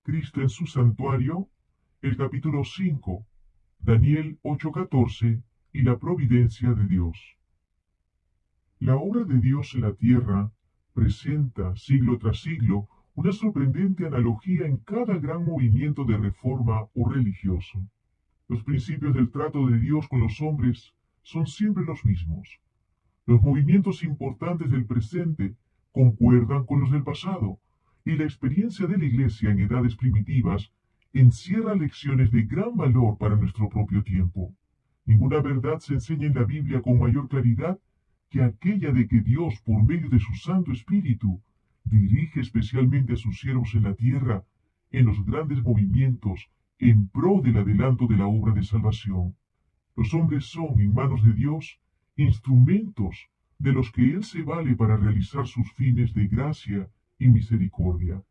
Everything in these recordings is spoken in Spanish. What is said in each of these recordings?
Cristo en su santuario, el capítulo 5, Daniel 8:14 y la providencia de Dios. La obra de Dios en la tierra presenta, siglo tras siglo, una sorprendente analogía en cada gran movimiento de reforma o religioso. Los principios del trato de Dios con los hombres son siempre los mismos. Los movimientos importantes del presente concuerdan con los del pasado, y la experiencia de la Iglesia en edades primitivas encierra lecciones de gran valor para nuestro propio tiempo. Ninguna verdad se enseña en la Biblia con mayor claridad que aquella de que Dios, por medio de su Santo Espíritu, dirige especialmente a sus siervos en la tierra en los grandes movimientos en pro del adelanto de la obra de salvación. Los hombres son, en manos de Dios, instrumentos de los que Él se vale para realizar sus fines de gracia y misericordia.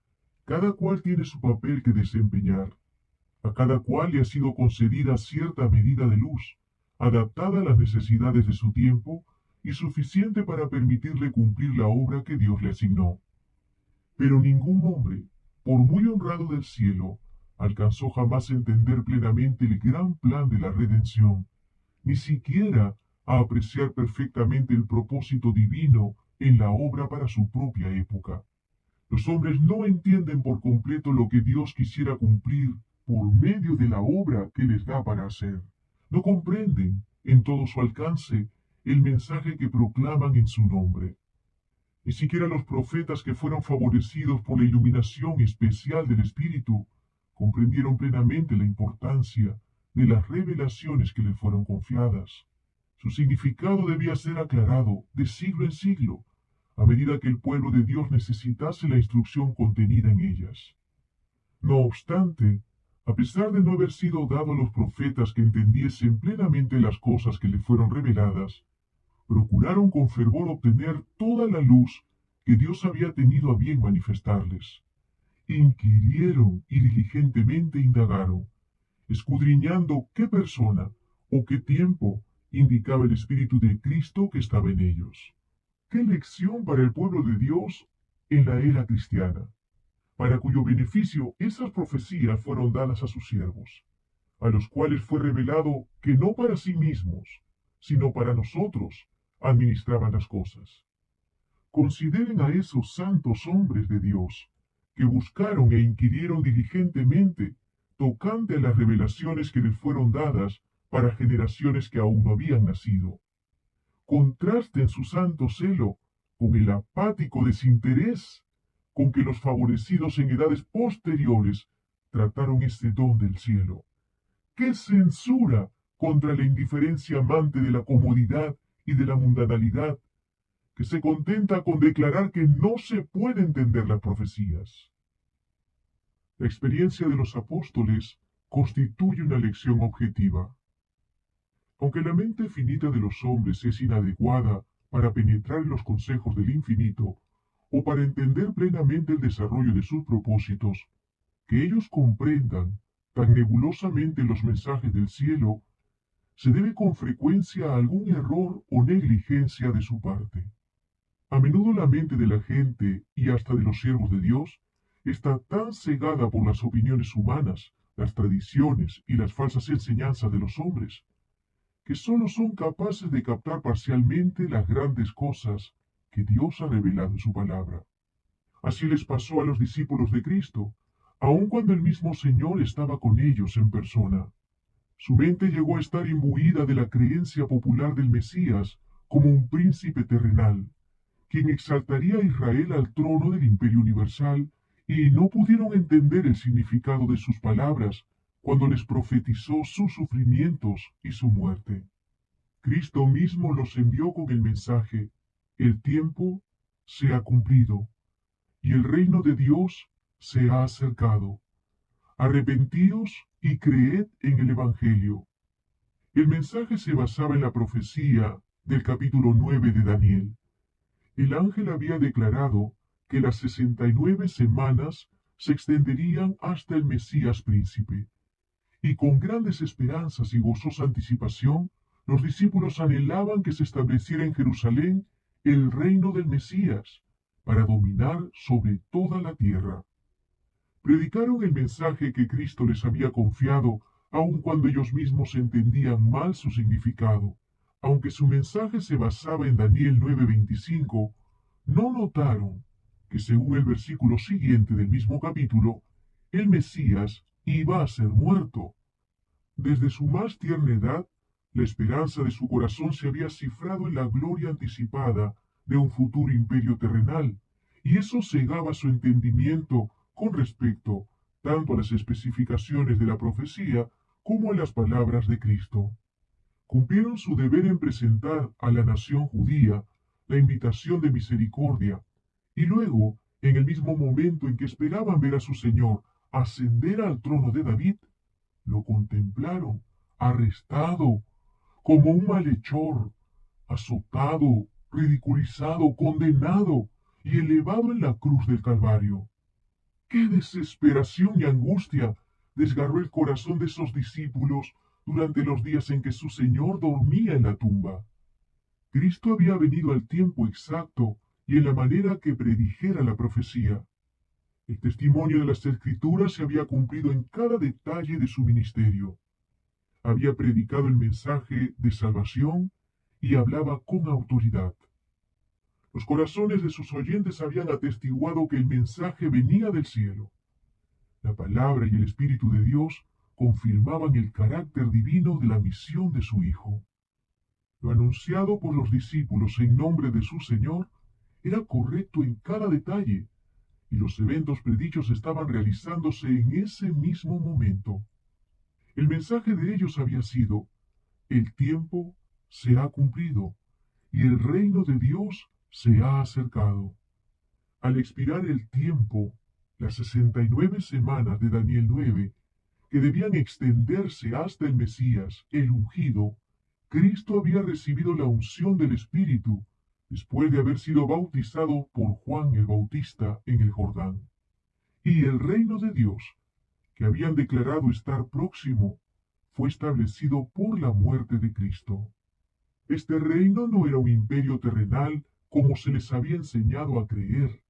Cada cual tiene su papel que desempeñar. A cada cual le ha sido concedida cierta medida de luz, adaptada a las necesidades de su tiempo y suficiente para permitirle cumplir la obra que Dios le asignó. Pero ningún hombre, por muy honrado del cielo, alcanzó jamás a entender plenamente el gran plan de la redención, ni siquiera a apreciar perfectamente el propósito divino en la obra para su propia época. Los hombres no entienden por completo lo que Dios quisiera cumplir por medio de la obra que les da para hacer. No comprenden, en todo su alcance, el mensaje que proclaman en su nombre. Ni siquiera los profetas que fueron favorecidos por la iluminación especial del Espíritu comprendieron plenamente la importancia de las revelaciones que les fueron confiadas. Su significado debía ser aclarado de siglo en siglo, a medida que el pueblo de Dios necesitase la instrucción contenida en ellas. No obstante, a pesar de no haber sido dado a los profetas que entendiesen plenamente las cosas que les fueron reveladas, procuraron con fervor obtener toda la luz que Dios había tenido a bien manifestarles. Inquirieron y diligentemente indagaron, escudriñando qué persona o qué tiempo indicaba el Espíritu de Cristo que estaba en ellos. ¡Qué lección para el pueblo de Dios en la era cristiana! Para cuyo beneficio esas profecías fueron dadas a sus siervos, a los cuales fue revelado que no para sí mismos, sino para nosotros, administraban las cosas. Consideren a esos santos hombres de Dios, que buscaron e inquirieron diligentemente tocante a las revelaciones que les fueron dadas para generaciones que aún no habían nacido. Contrasten su santo celo con el apático desinterés con que los favorecidos en edades posteriores trataron este don del cielo. ¡Qué censura contra la indiferencia amante de la comodidad y de la mundanalidad, que se contenta con declarar que no se puede entender las profecías! La experiencia de los apóstoles constituye una lección objetiva. Aunque la mente finita de los hombres es inadecuada para penetrar en los consejos del infinito o para entender plenamente el desarrollo de sus propósitos, que ellos comprendan tan nebulosamente los mensajes del cielo, se debe con frecuencia a algún error o negligencia de su parte. A menudo la mente de la gente y hasta de los siervos de Dios está tan cegada por las opiniones humanas, las tradiciones y las falsas enseñanzas de los hombres, que sólo son capaces de captar parcialmente las grandes cosas que Dios ha revelado en su palabra. Así les pasó a los discípulos de Cristo, aun cuando el mismo Señor estaba con ellos en persona. Su mente llegó a estar imbuida de la creencia popular del Mesías como un príncipe terrenal, quien exaltaría a Israel al trono del imperio universal, y no pudieron entender el significado de sus palabras cuando les profetizó sus sufrimientos y su muerte. Cristo mismo los envió con el mensaje: el tiempo se ha cumplido y el reino de Dios se ha acercado. Arrepentíos y creed en el Evangelio. El mensaje se basaba en la profecía del capítulo 9 de Daniel. El ángel había declarado que las 69 semanas se extenderían hasta el Mesías príncipe, y con grandes esperanzas y gozosa anticipación, los discípulos anhelaban que se estableciera en Jerusalén el reino del Mesías, para dominar sobre toda la tierra. Predicaron el mensaje que Cristo les había confiado, aun cuando ellos mismos entendían mal su significado. Aunque su mensaje se basaba en Daniel 9:25, no notaron que según el versículo siguiente del mismo capítulo, el Mesías iba a ser muerto. Desde su más tierna edad, la esperanza de su corazón se había cifrado en la gloria anticipada de un futuro imperio terrenal, y eso cegaba su entendimiento con respecto tanto a las especificaciones de la profecía como a las palabras de Cristo. Cumplieron su deber en presentar a la nación judía la invitación de misericordia, y luego, en el mismo momento en que esperaban ver a su Señor ascender al trono de David, lo contemplaron, arrestado, como un malhechor, azotado, ridiculizado, condenado y elevado en la cruz del Calvario. ¡Qué desesperación y angustia desgarró el corazón de esos discípulos durante los días en que su Señor dormía en la tumba! Cristo había venido al tiempo exacto y en la manera que predijera la profecía. El testimonio de las Escrituras se había cumplido en cada detalle de su ministerio. Había predicado el mensaje de salvación y hablaba con autoridad. Los corazones de sus oyentes habían atestiguado que el mensaje venía del cielo. La palabra y el Espíritu de Dios confirmaban el carácter divino de la misión de su Hijo. Lo anunciado por los discípulos en nombre de su Señor era correcto en cada detalle, y los eventos predichos estaban realizándose en ese mismo momento. El mensaje de ellos había sido: el tiempo se ha cumplido y el reino de Dios se ha acercado. Al expirar el tiempo, las 69 semanas de Daniel 9, que debían extenderse hasta el Mesías, el ungido, Cristo había recibido la unción del Espíritu después de haber sido bautizado por Juan el Bautista en el Jordán. Y el reino de Dios, que habían declarado estar próximo, fue establecido por la muerte de Cristo. Este reino no era un imperio terrenal como se les había enseñado a creer.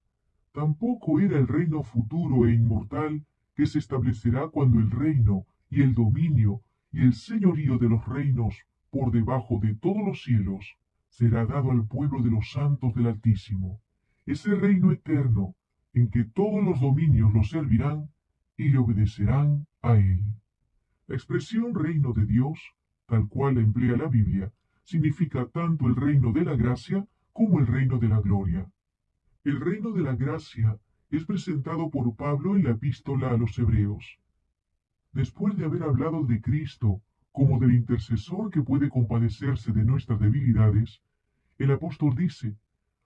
Tampoco era el reino futuro e inmortal que se establecerá cuando el reino y el dominio y el señorío de los reinos por debajo de todos los cielos será dado al pueblo de los santos del Altísimo. Ese reino eterno en que todos los dominios lo servirán y le obedecerán a él. La expresión reino de Dios, tal cual la emplea la Biblia, significa tanto el reino de la gracia como el reino de la gloria. El reino de la gracia es presentado por Pablo en la epístola a los Hebreos. Después de haber hablado de Cristo como del intercesor que puede compadecerse de nuestras debilidades, el apóstol dice: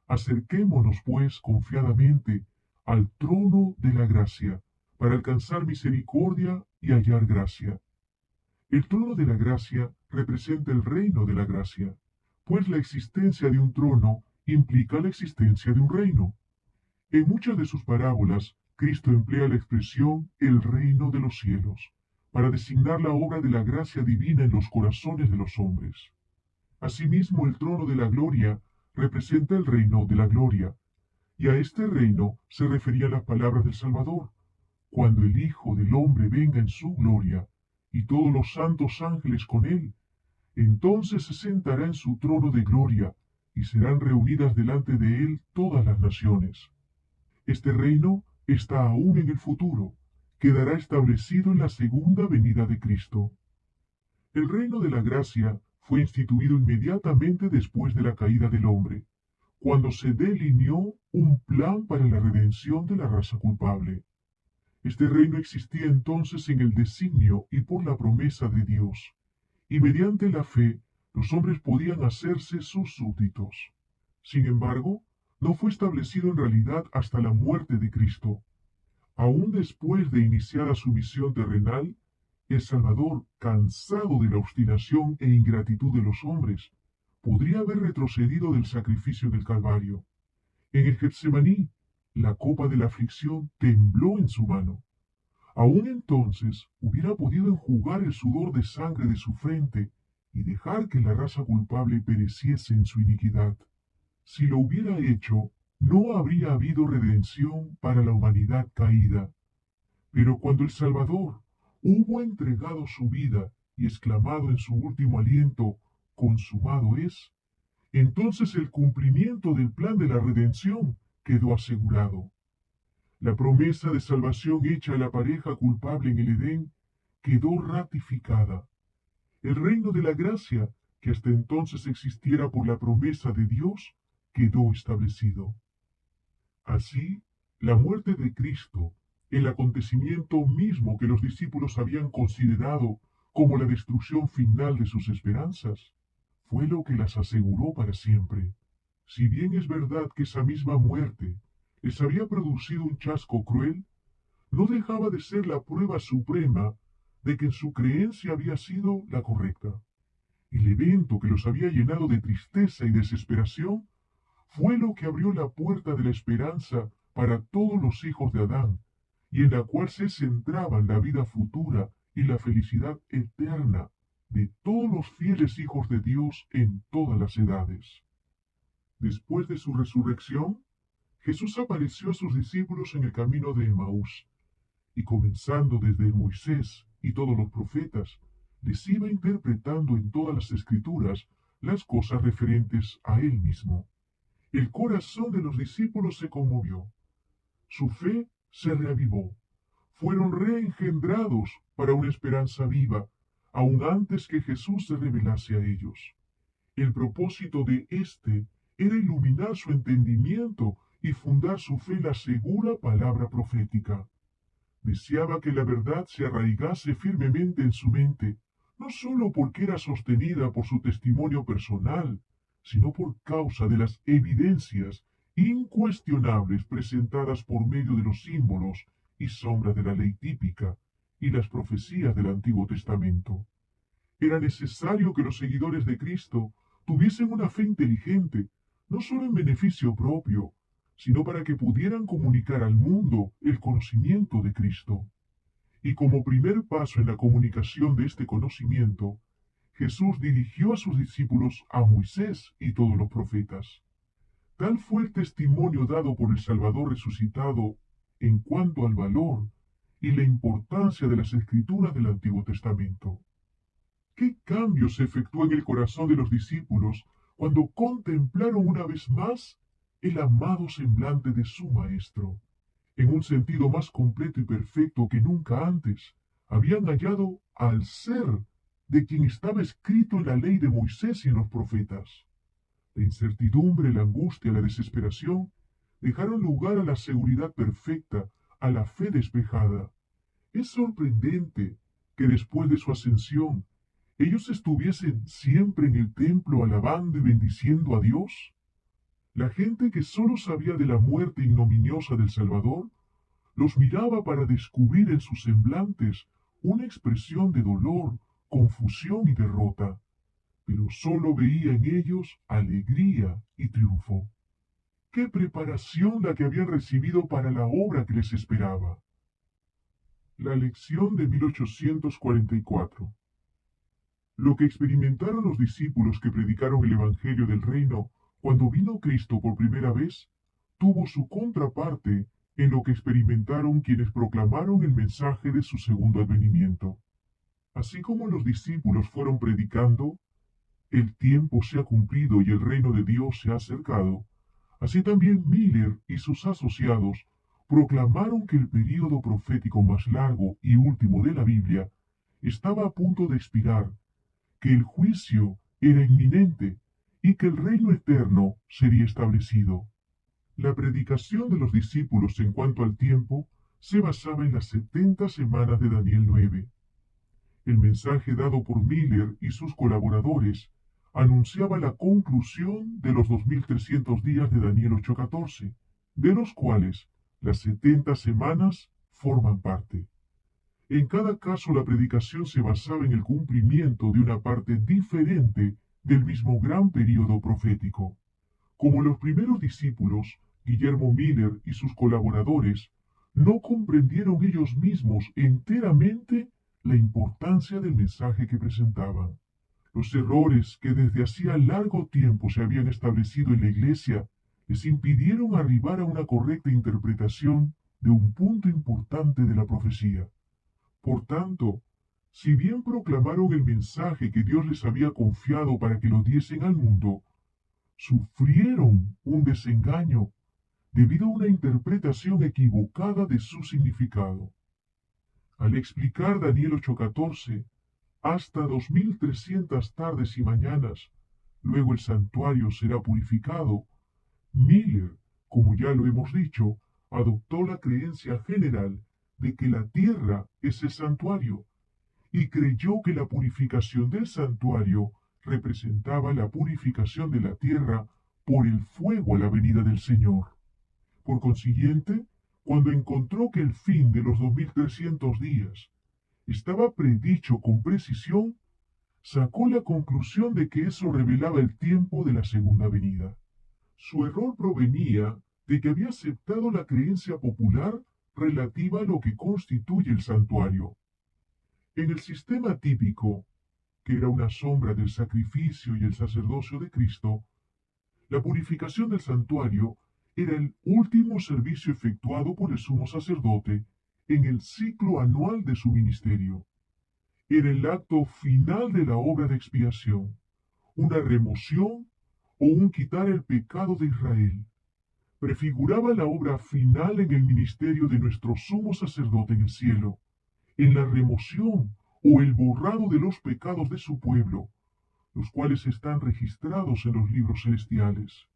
acerquémonos pues confiadamente al trono de la gracia, para alcanzar misericordia y hallar gracia. El trono de la gracia representa el reino de la gracia, pues la existencia de un trono implica la existencia de un reino. En muchas de sus parábolas, Cristo emplea la expresión el reino de los cielos, para designar la obra de la gracia divina en los corazones de los hombres. Asimismo, el trono de la gloria representa el reino de la gloria, y a este reino se referían las palabras del Salvador: cuando el Hijo del Hombre venga en su gloria, y todos los santos ángeles con él, entonces se sentará en su trono de gloria, y serán reunidas delante de él todas las naciones. Este reino está aún en el futuro, quedará establecido en la segunda venida de Cristo. El reino de la gracia fue instituido inmediatamente después de la caída del hombre, cuando se delineó un plan para la redención de la raza culpable. Este reino existía entonces en el designio y por la promesa de Dios, y mediante la fe los hombres podían hacerse sus súbditos. Sin embargo, no fue establecido en realidad hasta la muerte de Cristo. Aún después de iniciada su misión terrenal, el Salvador, cansado de la obstinación e ingratitud de los hombres, podría haber retrocedido del sacrificio del Calvario. En el Getsemaní, la copa de la aflicción tembló en su mano. Aún entonces hubiera podido enjugar el sudor de sangre de su frente y dejar que la raza culpable pereciese en su iniquidad. Si lo hubiera hecho, no habría habido redención para la humanidad caída. Pero cuando el Salvador hubo entregado su vida y exclamado en su último aliento, consumado es, entonces el cumplimiento del plan de la redención quedó asegurado. La promesa de salvación hecha a la pareja culpable en el Edén quedó ratificada. El reino de la gracia, que hasta entonces existiera por la promesa de Dios, quedó establecido. Así, la muerte de Cristo, el acontecimiento mismo que los discípulos habían considerado como la destrucción final de sus esperanzas, fue lo que las aseguró para siempre. Si bien es verdad que esa misma muerte les había producido un chasco cruel, no dejaba de ser la prueba suprema de que su creencia había sido la correcta. El evento que los había llenado de tristeza y desesperación fue lo que abrió la puerta de la esperanza para todos los hijos de Adán, y en la cual se centraban la vida futura y la felicidad eterna de todos los fieles hijos de Dios en todas las edades. Después de su resurrección, Jesús apareció a sus discípulos en el camino de Emaús, y comenzando desde Moisés y todos los profetas, les iba interpretando en todas las escrituras las cosas referentes a él mismo. El corazón de los discípulos se conmovió, su fe se reavivó, fueron reengendrados para una esperanza viva, aun antes que Jesús se revelase a ellos. El propósito de éste era iluminar su entendimiento y fundar su fe en la segura palabra profética. Deseaba que la verdad se arraigase firmemente en su mente, no sólo porque era sostenida por su testimonio personal, sino por causa de las evidencias incuestionables presentadas por medio de los símbolos y sombras de la ley típica y las profecías del Antiguo Testamento. Era necesario que los seguidores de Cristo tuviesen una fe inteligente, no solo en beneficio propio, sino para que pudieran comunicar al mundo el conocimiento de Cristo. Y como primer paso en la comunicación de este conocimiento, Jesús dirigió a sus discípulos a Moisés y todos los profetas. Tal fue el testimonio dado por el Salvador resucitado en cuanto al valor y la importancia de las escrituras del Antiguo Testamento. ¿Qué cambio se efectuó en el corazón de los discípulos cuando contemplaron una vez más el amado semblante de su Maestro? En un sentido más completo y perfecto que nunca antes, habían hallado al ser de quien estaba escrito en la ley de Moisés y en los profetas. La incertidumbre, la angustia, la desesperación dejaron lugar a la seguridad perfecta, a la fe despejada. Es sorprendente que después de su ascensión, ellos estuviesen siempre en el templo alabando y bendiciendo a Dios. La gente que sólo sabía de la muerte ignominiosa del Salvador, los miraba para descubrir en sus semblantes una expresión de dolor, confusión y derrota, pero sólo veía en ellos alegría y triunfo. ¡Qué preparación la que habían recibido para la obra que les esperaba! La lección de 1844. Lo que experimentaron los discípulos que predicaron el Evangelio del Reino cuando vino Cristo por primera vez, tuvo su contraparte en lo que experimentaron quienes proclamaron el mensaje de su segundo advenimiento. Así como los discípulos fueron predicando, el tiempo se ha cumplido y el reino de Dios se ha acercado, así también Miller y sus asociados proclamaron que el período profético más largo y último de la Biblia estaba a punto de expirar, que el juicio era inminente y que el reino eterno sería establecido. La predicación de los discípulos en cuanto al tiempo se basaba en las 70 semanas de Daniel 9. El mensaje dado por Miller y sus colaboradores anunciaba la conclusión de los 2300 días de Daniel 8:14, de los cuales las 70 semanas forman parte. En cada caso la predicación se basaba en el cumplimiento de una parte diferente del mismo gran período profético. Como los primeros discípulos, Guillermo Miller y sus colaboradores, no comprendieron ellos mismos enteramente la importancia del mensaje que presentaban. Los errores que desde hacía largo tiempo se habían establecido en la Iglesia les impidieron arribar a una correcta interpretación de un punto importante de la profecía. Por tanto, si bien proclamaron el mensaje que Dios les había confiado para que lo diesen al mundo, sufrieron un desengaño debido a una interpretación equivocada de su significado. Al explicar Daniel 8:14, hasta 2300 tardes y mañanas, luego el santuario será purificado, Miller, como ya lo hemos dicho, adoptó la creencia general de que la tierra es el santuario y creyó que la purificación del santuario representaba la purificación de la tierra por el fuego a la venida del Señor. Por consiguiente, cuando encontró que el fin de los 2300 días estaba predicho con precisión, sacó la conclusión de que eso revelaba el tiempo de la segunda venida. Su error provenía de que había aceptado la creencia popular relativa a lo que constituye el santuario. En el sistema típico, que era una sombra del sacrificio y el sacerdocio de Cristo, la purificación del santuario era el último servicio efectuado por el sumo sacerdote en el ciclo anual de su ministerio. Era el acto final de la obra de expiación, una remoción o un quitar el pecado de Israel. Prefiguraba la obra final en el ministerio de nuestro sumo sacerdote en el cielo, en la remoción o el borrado de los pecados de su pueblo, los cuales están registrados en los libros celestiales.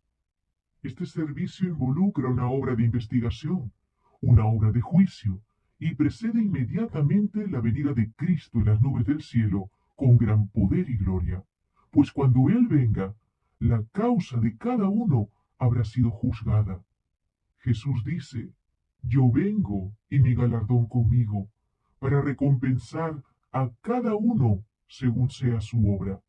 Este servicio involucra una obra de investigación, una obra de juicio, y precede inmediatamente la venida de Cristo en las nubes del cielo con gran poder y gloria, pues cuando Él venga, la causa de cada uno habrá sido juzgada. Jesús dice, yo vengo y mi galardón conmigo, para recompensar a cada uno según sea su obra.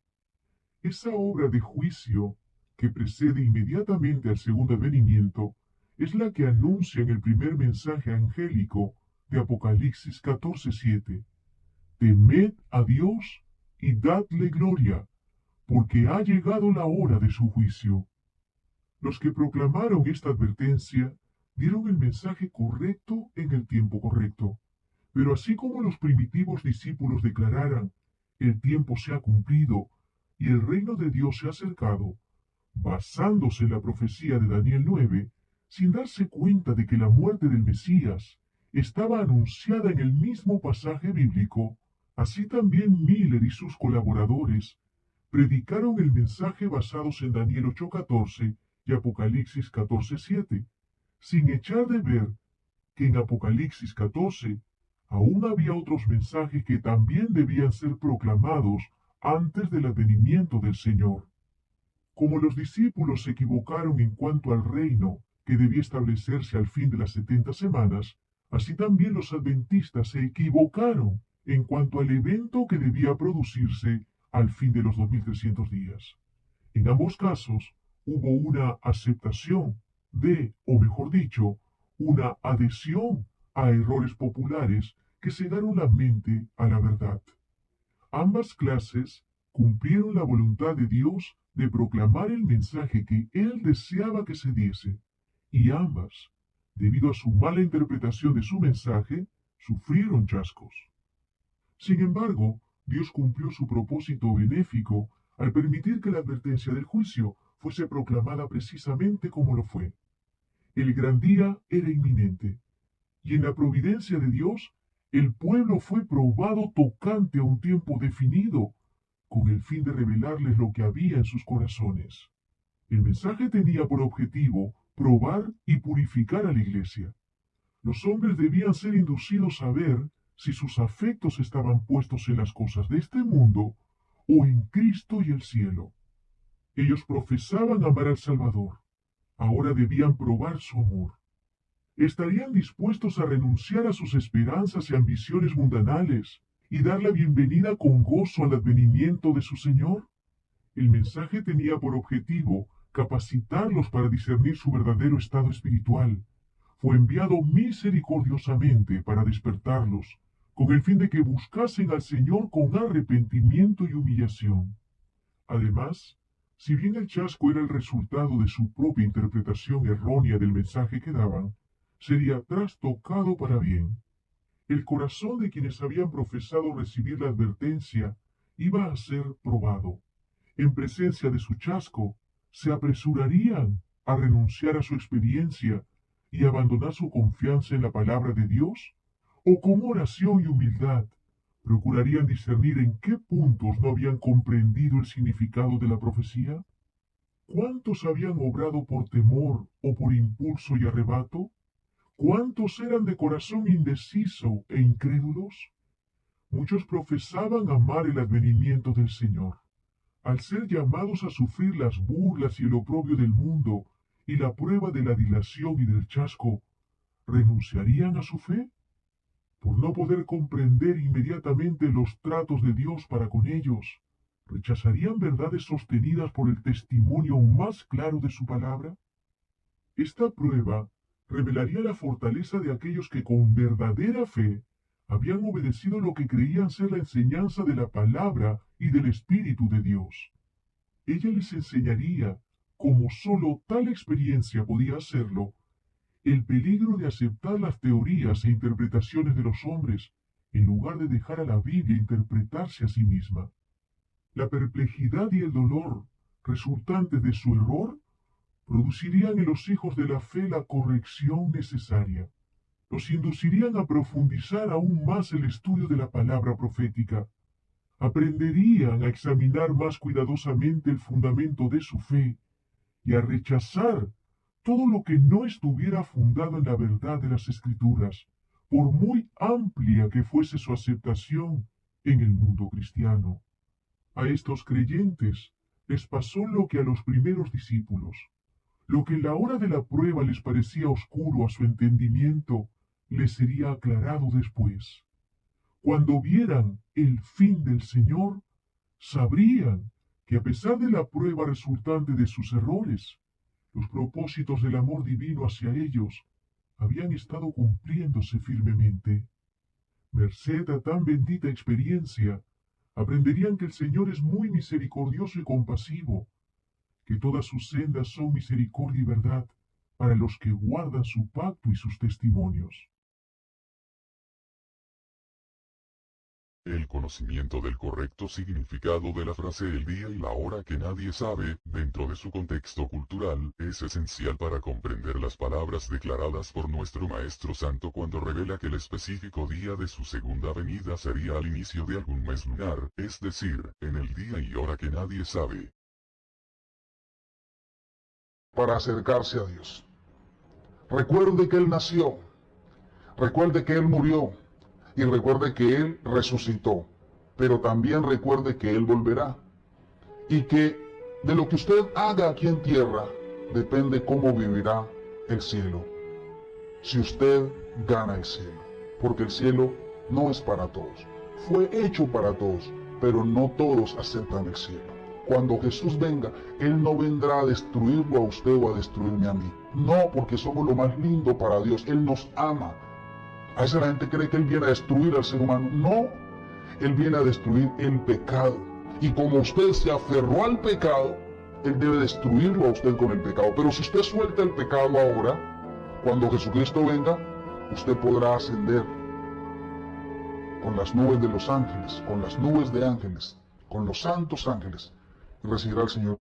Esa obra de juicio que precede inmediatamente al segundo advenimiento es la que anuncia en el primer mensaje angélico de Apocalipsis 14:7. Temed a Dios y dadle gloria, porque ha llegado la hora de su juicio. Los que proclamaron esta advertencia dieron el mensaje correcto en el tiempo correcto. Pero así como los primitivos discípulos declararan, el tiempo se ha cumplido y el reino de Dios se ha acercado, basándose en la profecía de Daniel 9, sin darse cuenta de que la muerte del Mesías estaba anunciada en el mismo pasaje bíblico, así también Miller y sus colaboradores predicaron el mensaje basados en Daniel 8:14 y Apocalipsis 14:7, sin echar de ver que en Apocalipsis 14 aún había otros mensajes que también debían ser proclamados antes del advenimiento del Señor. Como los discípulos se equivocaron en cuanto al reino que debía establecerse al fin de las 70 semanas, así también los adventistas se equivocaron en cuanto al evento que debía producirse al fin de los 2300 días. En ambos casos hubo una aceptación o mejor dicho, una adhesión a errores populares que cegaron la mente a la verdad. Ambas clases cumplieron la voluntad de Dios de proclamar el mensaje que Él deseaba que se diese, y ambas, debido a su mala interpretación de su mensaje, sufrieron chascos. Sin embargo, Dios cumplió su propósito benéfico al permitir que la advertencia del juicio fuese proclamada precisamente como lo fue. El gran día era inminente, y en la providencia de Dios, el pueblo fue probado tocante a un tiempo definido, con el fin de revelarles lo que había en sus corazones. El mensaje tenía por objetivo probar y purificar a la iglesia. Los hombres debían ser inducidos a ver si sus afectos estaban puestos en las cosas de este mundo o en Cristo y el cielo. Ellos profesaban amar al Salvador. Ahora debían probar su amor. ¿Estarían dispuestos a renunciar a sus esperanzas y ambiciones mundanales y dar la bienvenida con gozo al advenimiento de su Señor? El mensaje tenía por objetivo capacitarlos para discernir su verdadero estado espiritual. Fue enviado misericordiosamente para despertarlos, con el fin de que buscasen al Señor con arrepentimiento y humillación. Además, si bien el chasco era el resultado de su propia interpretación errónea del mensaje que daban, sería trastocado para bien. El corazón de quienes habían profesado recibir la advertencia iba a ser probado. En presencia de su chasco, se apresurarían a renunciar a su experiencia y abandonar su confianza en la palabra de Dios, o con oración y humildad procurarían discernir en qué puntos no habían comprendido el significado de la profecía. ¿Cuántos habían obrado por temor o por impulso y arrebato? ¿Cuántos eran de corazón indeciso e incrédulos? Muchos profesaban amar el advenimiento del Señor. Al ser llamados a sufrir las burlas y el oprobio del mundo y la prueba de la dilación y del chasco, ¿renunciarían a su fe? Por no poder comprender inmediatamente los tratos de Dios para con ellos, ¿rechazarían verdades sostenidas por el testimonio más claro de su palabra? Esta prueba revelaría la fortaleza de aquellos que con verdadera fe habían obedecido lo que creían ser la enseñanza de la palabra y del Espíritu de Dios. Ella les enseñaría, como sólo tal experiencia podía hacerlo, el peligro de aceptar las teorías e interpretaciones de los hombres en lugar de dejar a la Biblia interpretarse a sí misma. La perplejidad y el dolor resultantes de su error producirían en los hijos de la fe la corrección necesaria. Los inducirían a profundizar aún más el estudio de la palabra profética. Aprenderían a examinar más cuidadosamente el fundamento de su fe y a rechazar todo lo que no estuviera fundado en la verdad de las Escrituras, por muy amplia que fuese su aceptación en el mundo cristiano. A estos creyentes les pasó lo que a los primeros discípulos. Lo que en la hora de la prueba les parecía oscuro a su entendimiento, les sería aclarado después. Cuando vieran el fin del Señor, sabrían que a pesar de la prueba resultante de sus errores, los propósitos del amor divino hacia ellos habían estado cumpliéndose firmemente. Merced a tan bendita experiencia, aprenderían que el Señor es muy misericordioso y compasivo, que todas sus sendas son misericordia y verdad para los que guardan su pacto y sus testimonios. El conocimiento del correcto significado de la frase el día y la hora que nadie sabe, dentro de su contexto cultural, es esencial para comprender las palabras declaradas por nuestro Maestro Santo cuando revela que el específico día de su segunda venida sería al inicio de algún mes lunar, es decir, en el día y hora que nadie sabe. Para acercarse a Dios. Recuerde que Él nació, recuerde que Él murió y recuerde que Él resucitó, pero también recuerde que Él volverá y que de lo que usted haga aquí en tierra depende cómo vivirá el cielo. Si usted gana el cielo, porque el cielo no es para todos, fue hecho para todos, pero no todos aceptan el cielo. Cuando Jesús venga, Él no vendrá a destruirlo a usted o a destruirme a mí. No, porque somos lo más lindo para Dios. Él nos ama. A veces la gente cree que Él viene a destruir al ser humano. No, Él viene a destruir el pecado. Y como usted se aferró al pecado, Él debe destruirlo a usted con el pecado. Pero si usted suelta el pecado ahora, cuando Jesucristo venga, usted podrá ascender con las nubes de los ángeles, con las nubes de ángeles, con los santos ángeles, y recibirá al Señor.